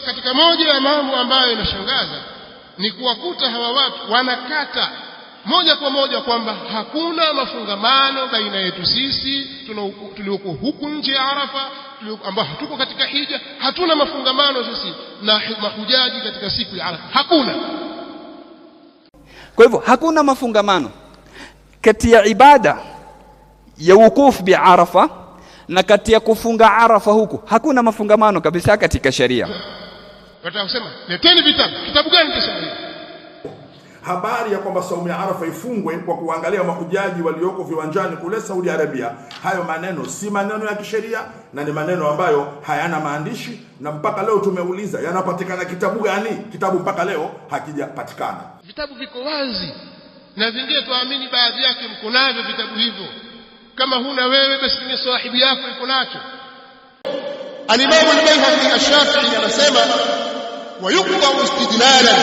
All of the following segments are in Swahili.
katika moja ya mambo ambayo inashangaza ni kuwakuta hawa watu wanakata moja kwa moja kwamba hakuna mafungamano baina yetu sisi tulioko huku nje ya Arafa, ambao hatuko katika hija, hatuna mafungamano sisi na mahujaji katika siku ya Arafa. Hakuna. Kwa hivyo hakuna mafungamano kati ya ibada ya wukuf bi Arafa na kati ya kufunga Arafa huku. Hakuna mafungamano kabisa katika sharia. Watasema leteni kitabu gani kinasema hivi? Habari ya kwamba saumu ya Arafa ifungwe kwa kuangalia mahujaji walioko viwanjani kule Saudi Arabia, hayo maneno si maneno ya kisheria na ni maneno ambayo hayana maandishi, na mpaka leo tumeuliza yanapatikana kitabu gani? Kitabu mpaka leo hakijapatikana. Vitabu viko wazi na vingine tuamini baadhi yake mko navyo vitabu hivyo. Kama huna wewe basi ni sahibi yako yuko nacho. Al-Imam al-Bayhaqi al-Shafi'i anasema ويقطع استدلالا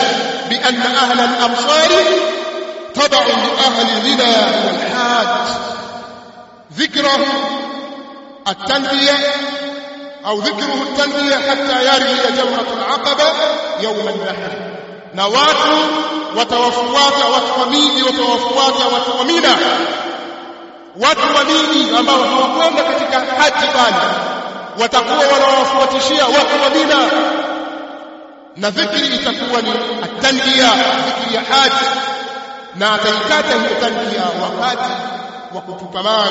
بأن أهل الأمصار تبع لأهل الغنى من الحاج ذكره التنبية أو ذكره التنبية حتى يرمي جمرة العقبة يوم النحر. نوات وتوفوات وتوميني وتوفوات وتومينا وتوميني أما وقومنا كتك حج بالي وتقوى ونوفواتشيا وتومينا na dhikri itakuwa ni at-tanbiya, dhikri ya haji, na ataikata hiyo tanbiya wakati wa kutupa mawe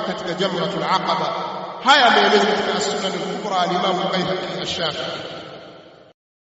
katika jamratul aqaba. Haya yameelezwa katika Sunan al-Kubra al-Imam al-Bayhaqi al-Shafi'i.